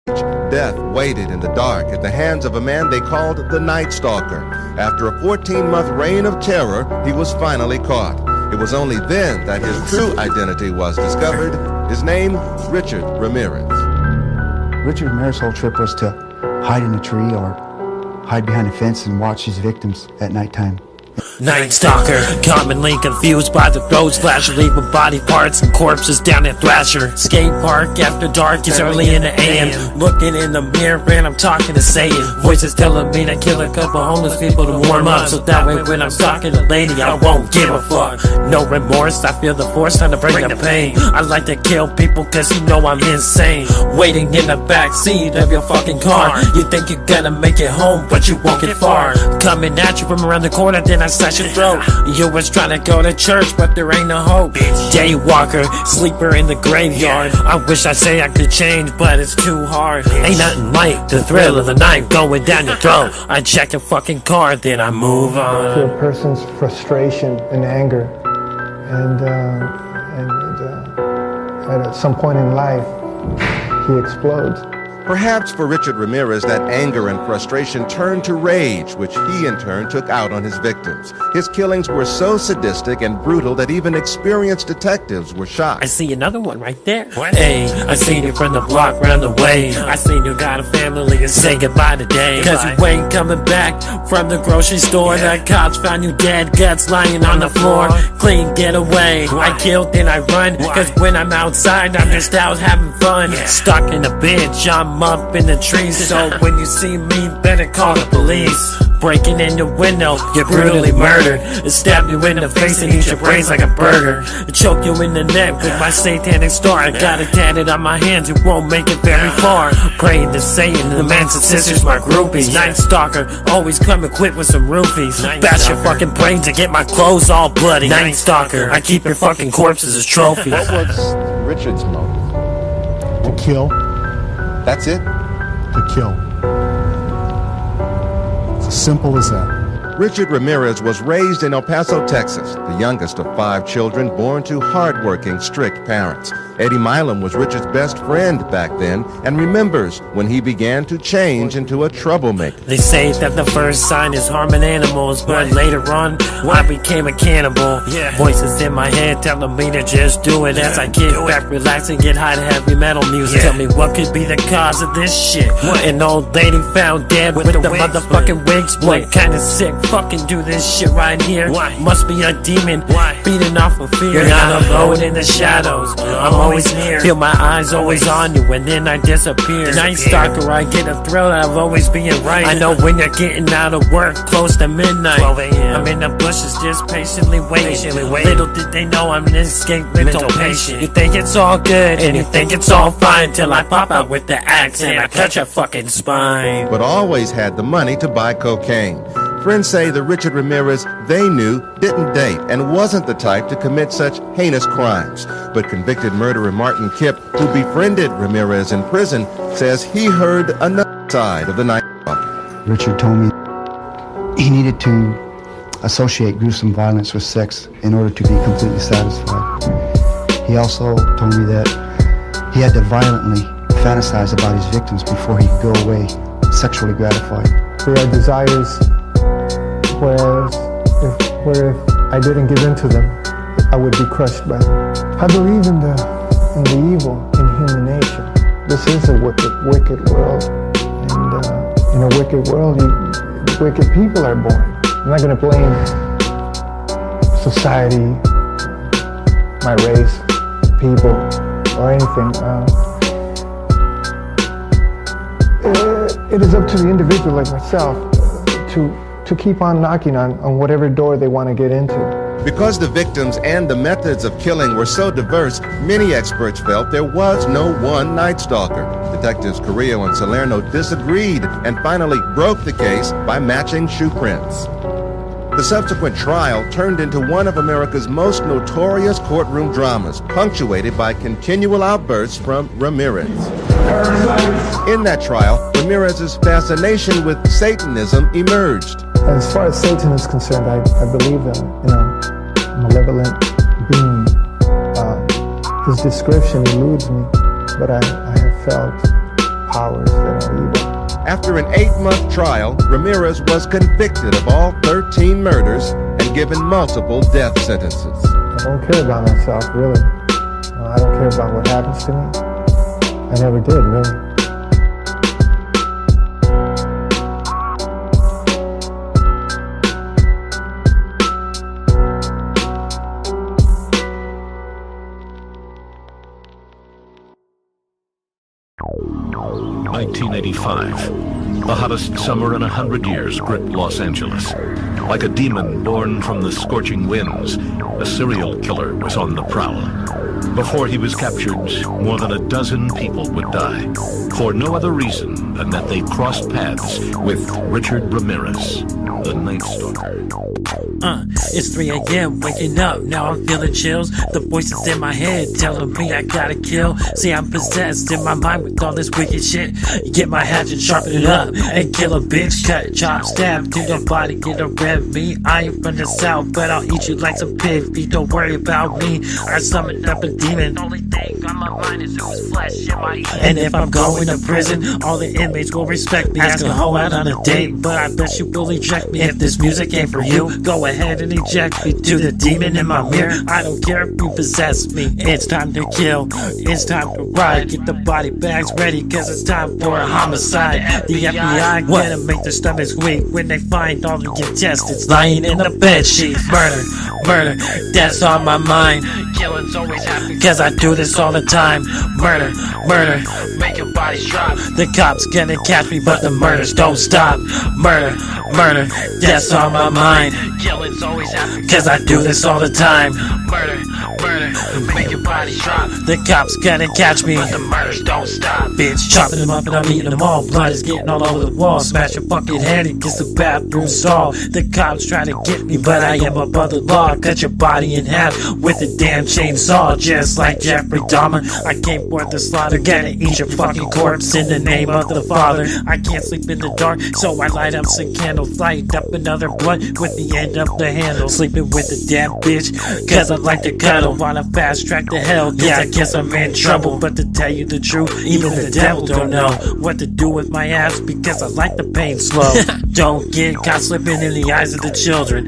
Death waited in the dark at the hands of a man they called the Night Stalker. After a 14-month reign of terror, he was finally caught. It was only then that his true identity was discovered. His name, Richard Ramirez. Richard Ramirez's whole trip was to hide in a tree or hide behind a fence and watch his victims at nighttime. Night Stalker, commonly confused by the throats, flasher leaving body parts and corpses down at Thrasher. Skate park after dark, it's early in the AM. Looking in the mirror and I'm talking to Satan. Voices telling me to kill a couple homeless people to warm up, so that way when I'm stalking a lady I won't give a fuck. No remorse, I feel the force, time to bring the pain. I like to kill people cause you know I'm insane. Waiting in the back seat of your fucking car. You think you're gonna make it home, but you won't get far. Coming at you from around the corner, then I slash your throat. You was trying to go to church, but there ain't no hope. Daywalker, sleeper in the graveyard. I wish I say I could change, but it's too hard. Ain't nothing like the thrill of the knife going down your throat. I check your fucking car, then I move on. To a person's frustration and anger, and at some point in life, he explodes. Perhaps for Richard Ramirez, that anger and frustration turned to rage, which he in turn took out on his victims. His killings were so sadistic and brutal that even experienced detectives were shocked. I see another one right there. Hey, I seen you from the block round the way. I seen you got a family and say goodbye today. Cause you ain't coming back from the grocery store. The cops found you dead, guts lying on the floor. Clean getaway. I killed then I run. Cause when I'm outside, I'm just out having fun. Stuck in a bitch, I'm up in the trees, so when you see me, better call the police. Breaking in your window, you're brutally murdered. Stab you in the face and eat your brains like a burger. Choke you in the neck with my satanic star. I got it tatted on my hands, it won't make it very far. Praying to Satan, the man's and sisters, my groupies. Night Stalker, always come equipped with some roofies. Bash your fucking brains and get my clothes all bloody. Night Stalker, I keep your fucking corpses as trophies. What was Richard's motive? To kill. That's it? To kill. It's as simple as that. Richard Ramirez was raised in El Paso, Texas, the youngest of 5 children born to hardworking, strict parents. Eddie Milam was Richard's best friend back then and remembers when he began to change into a troublemaker. They say that the first sign is harming animals, but later on, I became a cannibal. Voices in my head telling me to just do it as I kick back, relax, and get high to heavy metal music. Tell me what could be the cause of this shit. An old lady found dead with the motherfucking wig split. Kinda sick, fucking do this shit right here. Must be a demon, beating off of fear. You're not alone in the shadows, I'm always near. Feel my eyes always on you and then I disappear. Night Stalker, I get a thrill out of always being right. I know when you're getting out of work, close to midnight. 12 a.m. I'm in the bushes just patiently waiting. Little did they know I'm an escape mental patient. You think it's all good and you think it's all fine till I pop out with the axe and I cut your fucking spine. But always had the money to buy cocaine. Friends say the Richard Ramirez they knew didn't date and wasn't the type to commit such heinous crimes. But convicted murderer Martin Kipp, who befriended Ramirez in prison, says he heard another side of the Night Stalker. Richard told me he needed to associate gruesome violence with sex in order to be completely satisfied. He also told me that he had to violently fantasize about his victims before he could go away sexually gratified. We had desires, whereas if I didn't give in to them, I would be crushed by them. I believe in the evil in human nature. This is a wicked world, and in a wicked world, wicked people are born. I'm not going to blame society, my race, people, or anything. It is up to the individual like myself to keep on knocking on whatever door they want to get into. Because the victims and the methods of killing were so diverse, many experts felt there was no one Night Stalker. Detectives Carrillo and Salerno disagreed and finally broke the case by matching shoe prints. The subsequent trial turned into one of America's most notorious courtroom dramas, punctuated by continual outbursts from Ramirez. In that trial, Ramirez's fascination with Satanism emerged. As far as Satan is concerned, I believe that, a malevolent being. His description eludes me, but I have felt powers that are evil. After an 8-month trial, Ramirez was convicted of all 13 murders and given multiple death sentences. I don't care about myself, really. I don't care about what happens to me. I never did, really. ...1985. The hottest summer in 100 years gripped Los Angeles. Like a demon born from the scorching winds, a serial killer was on the prowl. Before he was captured, more than a dozen people would die, for no other reason than that they crossed paths with Richard Ramirez, the Night Stalker. It's 3 a.m. waking up, now I'm feeling chills. The voices in my head telling me I gotta kill. See, I'm possessed in my mind with all this wicked shit. Get my hatchet, sharpen it up, and kill a bitch. Cut, chop, stab to your body, get a red meat. I ain't from the south, but I'll eat you like some pig feet. Don't worry about me, I summoned up a demon. Only thing on my mind is whose flesh am I eating. And if I'm going to prison, all the inmates will respect me. Ask a hoe out on a date, but I bet you will eject me. If this music ain't for you, go ahead and eject me. To the demon in my mirror, I don't care if you possess me. It's time to kill, it's time to ride. Get the body bags ready, cause it's time for a homicide. The FBI gonna make their stomachs weak when they find all the contestants lying in the bed sheet. Murder, murder, that's on my mind. Killing's always happy, cause I do this all the time. Murder, murder, make your bodies drop. The cops gonna catch me, but the murders don't stop. Murder, murder, that's on my mind. Killing's always happy, cause I do this all the time. Murder, murder, make your bodies drop. The cops gonna catch me, but the murders don't stop. Bitch, chopping them up and I'm eating them all. Blood is getting all over the wall. Smash your fucking head against the bathroom stall. The cops try to get me, but I am above the law. Cut your body in half with a damn chainsaw, just like Jeffrey Dahmer. I came for the slaughter, gonna eat your fucking corpse in the name of the Father. I can't sleep in the dark, so I light up some candles. Light up another blunt with the end of the handle. Sleeping with a damn bitch, cause I like to cuddle. Wanna fast track to hell, yeah, I guess I'm in trouble. But to tell you the truth, even the devil don't know what to do with my ass, because I like the pain slow. Don't get caught slipping in the eyes of the children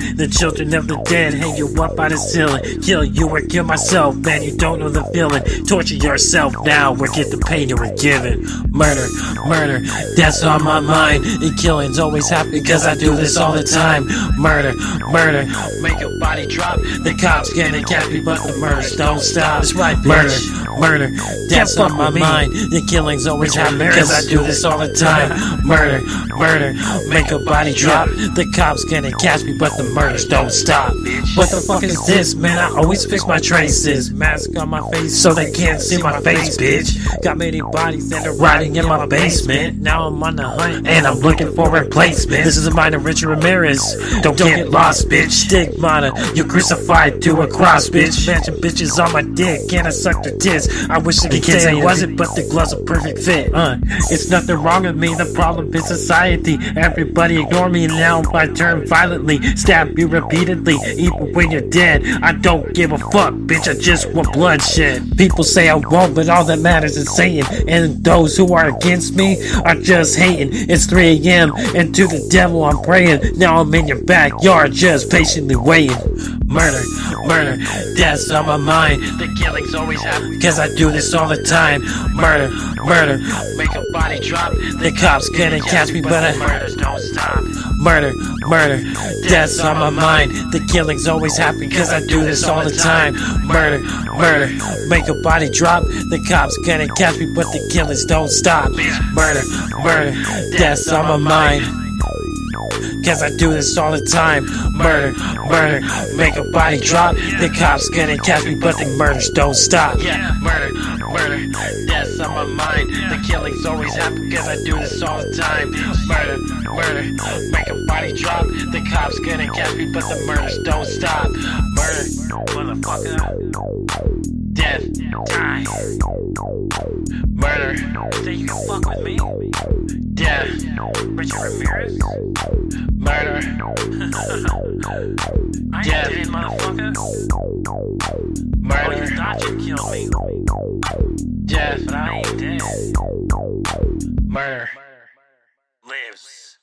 of the dead. Hang you up by the ceiling, kill you or kill myself. Man, you don't know the feeling. Torture yourself now or get the pain you were given. Murder, murder, that's on my mind. And killing's always happy, cause I do this all the time. Murder, murder, make your body drop. The cops gonna catch me, but the murders don't stop. That's right, murder, murder, that's on my mind. The killing's always happy, cause I do this all the time. Murder, murder, make your body drop. The cops gonna catch me, but the murders don't stop. What the fuck is this, man? I always fix my traces. Mask on my face so they can't see my face, bitch. Got many bodies that are rotting in my basement. Now I'm on the hunt and I'm looking for replacement. This is a minor Richard Ramirez. Don't get lost, bitch. Stigmata, you crucified to a cross, bitch. Matching bitches on my dick and I suck their tits. I wish I could say it wasn't, but the gloves a perfect fit. It's nothing wrong with me, the problem is society. Everybody ignore me now I turn violently. Stab you repeatedly, even when you're dead. I don't give a fuck, bitch, I just want bloodshed. People say I won't, but all that matters is Satan. And those who are against me are just hating. It's 3 a.m. and to the devil I'm praying. Now I'm in your backyard just patiently waiting. Murder, murder, that's on my mind. The killing's always happy, cause I do this all the time. Murder, murder, make a body drop. The cops gonna catch me, but the murders don't stop. Murder, murder, that's on my mind. The killing's always happy, cause I do this all the time. Murder, murder, make a body drop. The cops gonna catch me, but the killings don't stop. Murder, murder, that's on my mind. Cause I do this all the time. Murder, murder, make a body drop. The cops gonna catch me, but the murders don't stop. Yeah, murder, murder, that's on my mind. The killing's always happen, cause I do this all the time. Murder, murder, make a body drop. The cops gonna catch me, but the murders don't stop. Murder, motherfucker. Death, die. Murder, think you can fuck with me? Death, Richard Ramirez. Murder. I ain't dead, motherfucker. Murder. Oh, you thought you killed me. Death, but I ain't dead. Murder lives.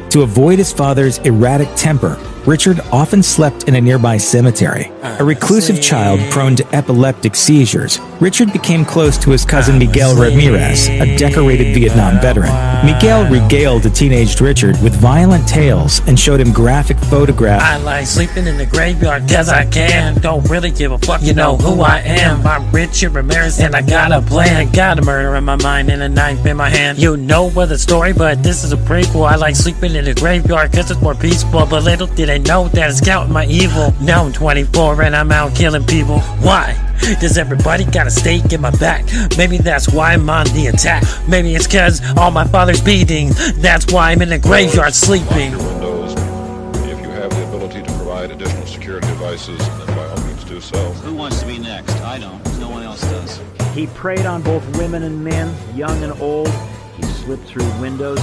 To avoid his father's erratic temper, Richard often slept in a nearby cemetery. A reclusive child prone to epileptic seizures, Richard became close to his cousin Miguel Ramirez, a decorated Vietnam veteran. Miguel regaled the teenaged Richard with violent tales and showed him graphic photographs. I like sleeping in the graveyard cause I can. Don't really give a fuck, you know who I am. I'm Richard Ramirez and I got a plan. Got a murder in my mind and a knife in my hand. You know what the story, but this is a prequel. I like sleeping in the graveyard cause it's more peaceful, but little did I know that it's counting my evil. Now I'm 24 and I'm out killing people. Why? Does everybody got a stake in my back? Maybe that's why I'm on the attack. Maybe it's cause all my father's beating. That's why I'm in the graveyard sleeping. Lock your windows. If you have the ability to provide additional security devices, then by all means do so. Who wants to be next? I don't. No one else does. He preyed on both women and men, young and old. He slipped through windows,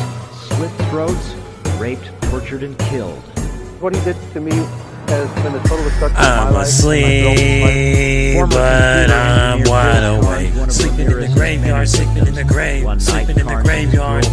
slit throats, raped, tortured, and killed. What he did to me has been a total destruction of my I'm life. asleep, but I'm wide awake. Sleeping in the graveyard, sleeping in the grave, sleeping in the graveyard.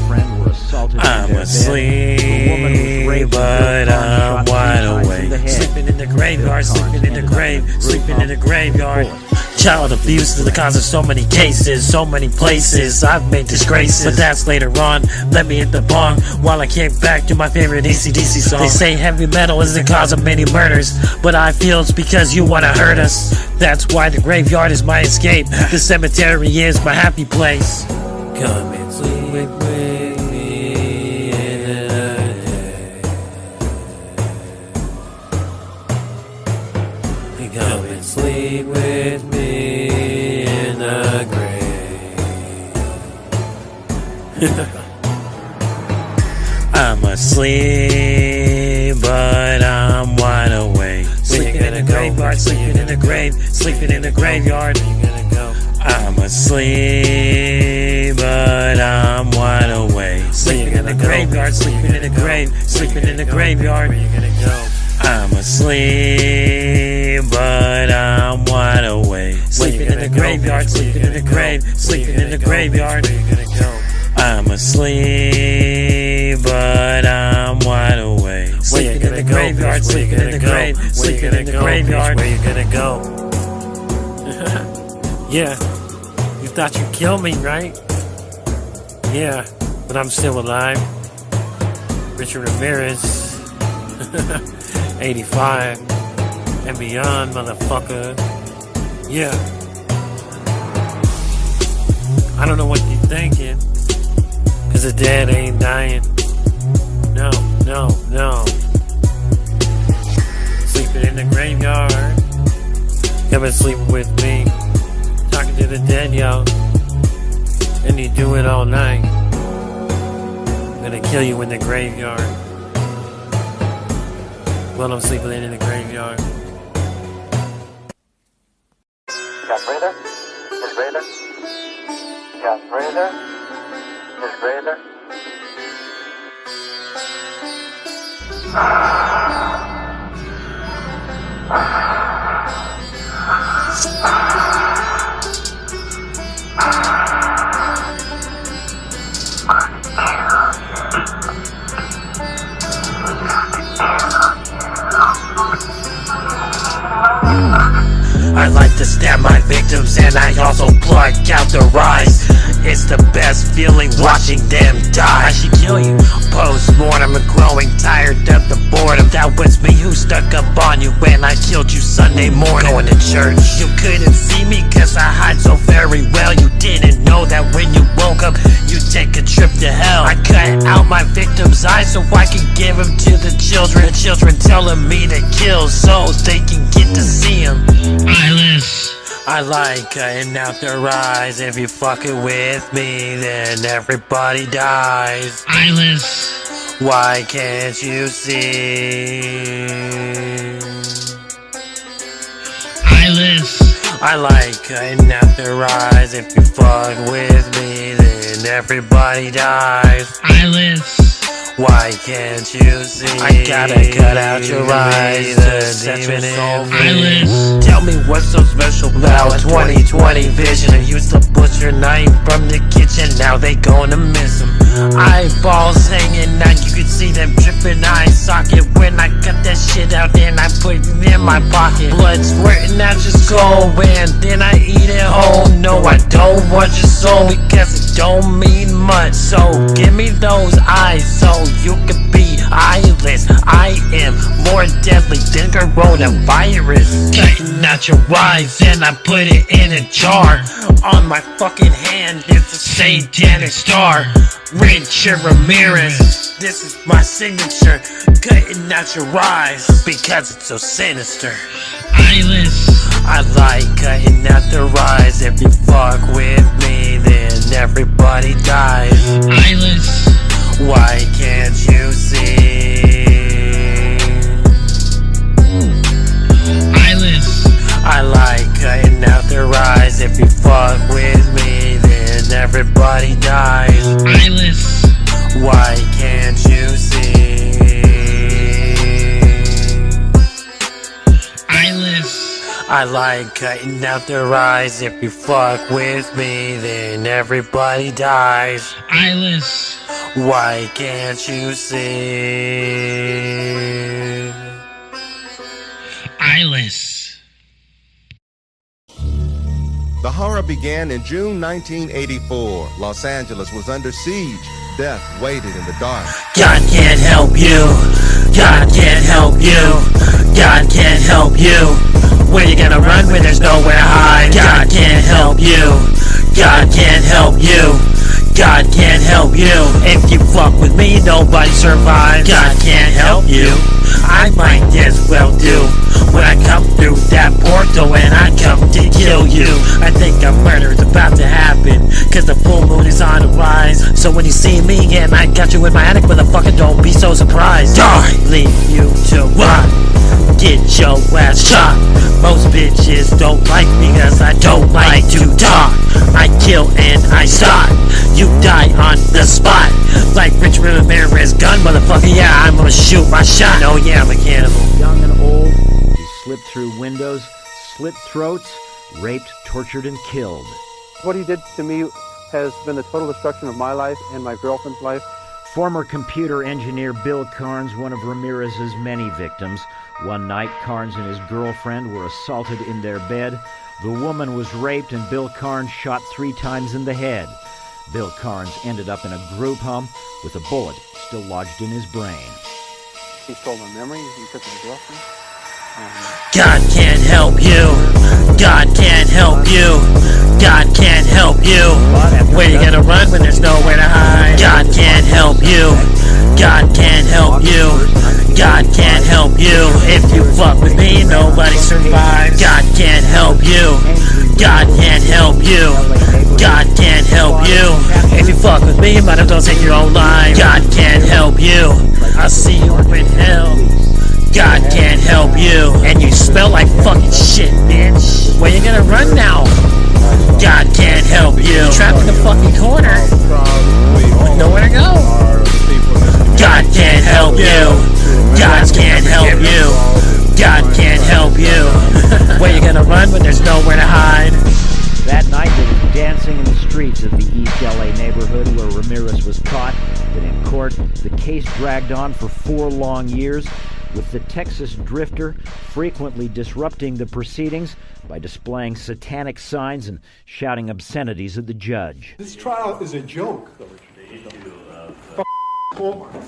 I'm asleep, but I'm wide awake. Sleeping in the graveyard, sleeping in the grave, sleeping in the graveyard. Child abuse is the cause of so many cases, so many places. I've made disgraces, but that's later on. Let me hit the bong while I kick back to my favorite AC/DC song. They say heavy metal is the cause of many murders, but I feel it's because you wanna hurt us. That's why the graveyard is my escape. The cemetery is my happy place. Come and sleep with me in the day. Come and sleep with me in the grave. I'm asleep, but I'm wide awake. Sleeping in the graveyard, sleeping in the grave, sleeping in the graveyard. I'm asleep, but I'm wide awake. Sleeping in the graveyard, sleeping in the grave, sleeping in the graveyard. I'm asleep, but I'm wide awake. Sleeping in the graveyard, sleeping in the grave, sleeping in the graveyard. I'm asleep, but I'm wide awake. Sleeping in the graveyard, sleeping in the grave, sleeping in the graveyard. Where you gonna go? Yeah, you thought you'd kill me, right? Yeah, but I'm still alive. Richard Ramirez, 85 and beyond, motherfucker. Yeah. I don't know what you're thinking, cause the dead ain't dying. No, no, no. Sleeping in the graveyard. Come and sleep with me. Talking to the dead, yo. And you do it all night. I'm gonna kill you in the graveyard. While I'm sleeping in the graveyard. Got breather? Is breather? Got breather? Is breather? I like to stab my victims and I also pluck out their eyes. It's the best feeling watching them die. I should kill you. Post-mortem, I'm growing tired of the boredom. That was me who stuck up on you when I killed you Sunday morning. Going to church, you couldn't see me cause I hide so very well. You didn't know that when you woke up, you take a trip to hell. I cut out my victim's eyes so I can give them to the children. The children telling me to kill so they can get to see them. I like cutting out their eyes. If you fucking with me, then everybody dies. Eyeless. Why can't you see? Eyeless. I like cutting out their eyes. If you fuck with me, then everybody dies. Eyeless. Why can't you see? I gotta cut out your eyes to set your soul free. Tell me what's so special about 20/20 vision. I used to butcher knife from the kitchen, now they gonna miss them. Eyeballs hanging out, you can see them dripping eye socket. When I cut that shit out, then I put it in my pocket. Blood squirting out your skull, and then I eat it whole. No, I don't want your soul because it don't mean much. So give me those eyes so you can be eyeless. I am more deadly than coronavirus. Cutting out your eyes and I put it in a jar. On my fucking hand it's a satanic star. Richard Ramirez, this is my signature. Cutting out your eyes because it's so sinister. Eyeless. I like cutting out their eyes. If you fuck with me, then everybody dies. Eyeless. Why can't you see? Eyeless. I like cutting out their eyes. If you fuck with me, then everybody dies. Eyeless. Why can't you see? Eyeless. I like cutting out their eyes. If you fuck with me, then everybody dies. Eyeless. Why can't you see? Eyeless. The horror began in June 1984. Los Angeles was under siege. Death waited in the dark. God can't help you. God can't help you. God can't help you. Where you gonna run when there's nowhere to hide? God can't help you. God can't help you. God can't help you. If you fuck with me, nobody survives. God can't help you. I might as well do when I come through that portal and I come to kill you. I think a murder is about to happen, cause the full moon is on the rise. So when you see me and I got you in my attic, motherfucker, don't be so surprised. Die! Leave you to rot. Get your ass shot. Most bitches don't like me cause I don't like to talk. I kill and I stop. You die on the spot. Like Richard Ramirez gun, motherfucker, yeah, I'm gonna shoot my shot. Oh yeah, I'm a cannibal. Young and old, he slipped through windows, slit throats, raped, tortured, and killed. What he did to me has been the total destruction of my life and my girlfriend's life. Former computer engineer Bill Carnes, one of Ramirez's many victims. One night, Carnes and his girlfriend were assaulted in their bed. The woman was raped and Bill Carnes shot 3 times in the head. Bill Carnes ended up in a group home with a bullet still lodged in his brain. He stole my memory, he took my girlfriend. God can't help you. God can't help you. God can't help you. Where you gonna run when there's nowhere to hide? God can't help you. God can't help you. God can't help you. If you fuck with me, nobody survives. God can't help you. God can't help you. God can't help you. If you fuck with me, you might as well take your own life. God can't help you. I'll see you in hell. God can't help you. And you smell like fucking shit, bitch. Where you gonna run now? God can't help you. Trapped in the fucking corner with nowhere to go. God can't help you. God can't help you. God can't help you. Where you gonna run when there's nowhere to hide? That night, they were dancing in the streets of the East LA neighborhood where Ramirez was caught. Then in court, the case dragged on for 4 long years, with the Texas drifter frequently disrupting the proceedings by displaying satanic signs and shouting obscenities at the judge. This trial is a joke.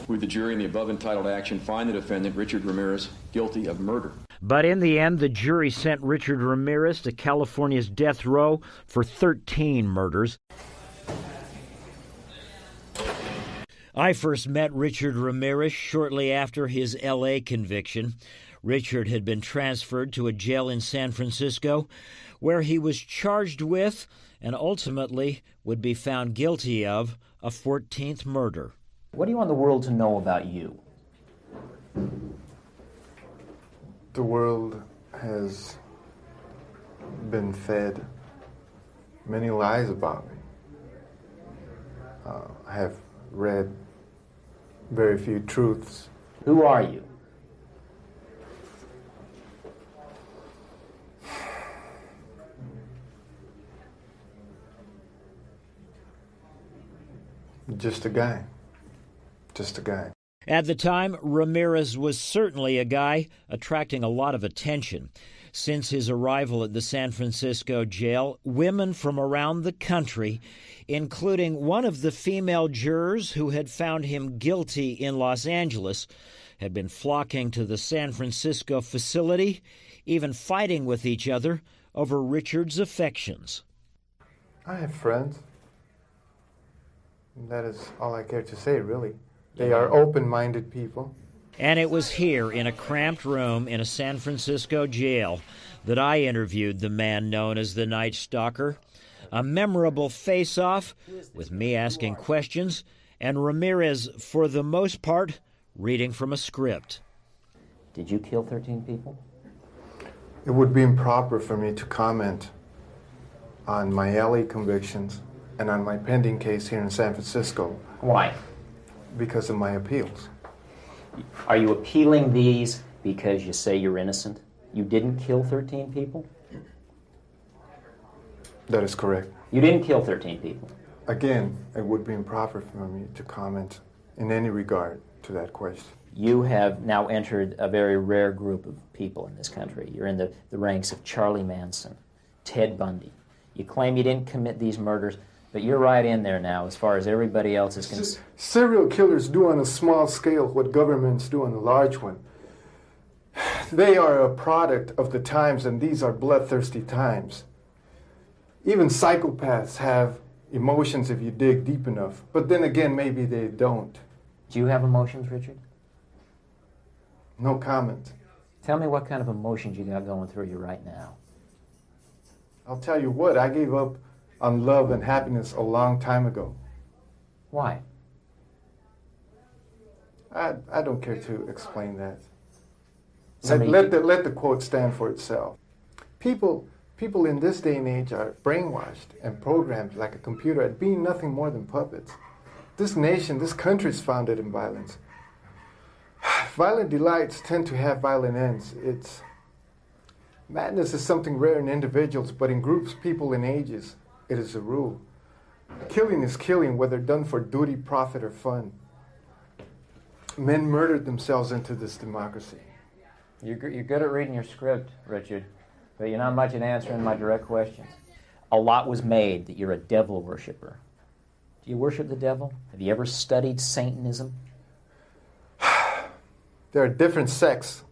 Would the jury in the above entitled action find the defendant, Richard Ramirez, guilty of murder? But in the end, the jury sent Richard Ramirez to California's death row for 13 murders. I first met Richard Ramirez shortly after his L.A. conviction. Richard had been transferred to a jail in San Francisco, where he was charged with, and ultimately would be found guilty of, a 14th murder. What do you want the world to know about you? The world has been fed many lies about me. I have read very few truths. Who are you? Just a guy. Just a guy. At the time, Ramirez was certainly a guy attracting a lot of attention. Since his arrival at the San Francisco jail, women from around the country, including one of the female jurors who had found him guilty in Los Angeles, had been flocking to the San Francisco facility, even fighting with each other over Richard's affections. I have friends. That is all I care to say, really. They are open-minded people. And it was here, in a cramped room in a San Francisco jail, that I interviewed the man known as the Night Stalker. A memorable face-off, with me asking questions, and Ramirez, for the most part, reading from a script. Did you kill 13 people? It would be improper for me to comment on my LA convictions and on my pending case here in San Francisco. Why? Because of my appeals. Are you appealing these because you say you're innocent? You didn't kill 13 people? That is correct. You didn't kill 13 people? Again, it would be improper for me to comment in any regard to that question. You have now entered a very rare group of people in this country. You're in the ranks of Charlie Manson, Ted Bundy. You claim you didn't commit these murders, but you're right in there now as far as everybody else is concerned. Serial killers do on a small scale what governments do on a large one. They are a product of the times, and these are bloodthirsty times. Even psychopaths have emotions if you dig deep enough. But then again, maybe they don't. Do you have emotions, Richard? No comment. Tell me what kind of emotions you got going through you right now. I'll tell you what, I gave up on love and happiness a long time ago. Why? I don't care to explain that. Somebody... Let the quote stand for itself. People in this day and age are brainwashed and programmed like a computer at being nothing more than puppets. This nation, this country is founded in violence. Violent delights tend to have violent ends. Madness is something rare in individuals, but in groups, people, and ages, it is a rule. Killing is killing, whether done for duty, profit, or fun. Men murdered themselves into this democracy. You're good at reading your script, Richard, but you're not much at answering my direct questions. A lot was made that you're a devil worshiper. Do you worship the devil? Have you ever studied Satanism? There are different sects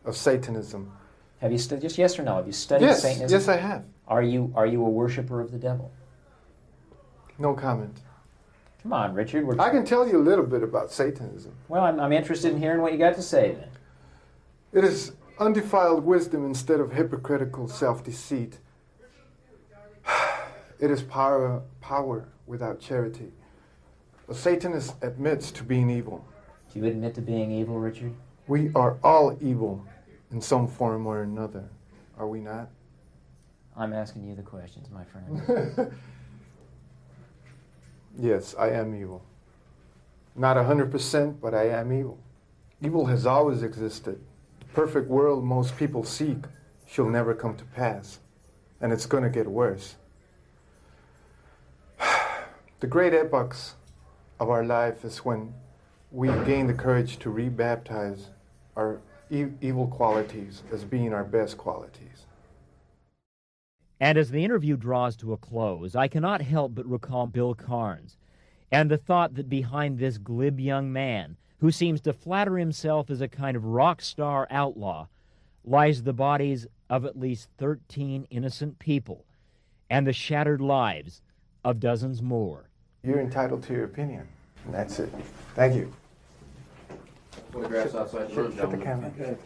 of Satanism. Have you studied, just yes or no, have you studied Satanism? Yes, I have. Are you a worshiper of the devil? No comment. Come on, Richard. I can tell you a little bit about Satanism. Well, I'm interested in hearing what you got to say then. It is undefiled wisdom instead of hypocritical self-deceit. It is power without charity. A Satanist admits to being evil. Do you admit to being evil, Richard? We are all evil in some form or another, are we not? I'm asking you the questions, my friend. Yes, I am evil. Not 100%, but I am evil. Evil has always existed. The perfect world most people seek shall never come to pass, and it's going to get worse. The great epochs of our life is when we gain the courage to rebaptize our evil qualities as being our best qualities. And as the interview draws to a close, I cannot help but recall Bill Carnes and the thought that behind this glib young man, who seems to flatter himself as a kind of rock star outlaw, lies the bodies of at least 13 innocent people and the shattered lives of dozens more. You're entitled to your opinion, and that's it. Thank you. Photographs outside the room, Shut the gentlemen. camera.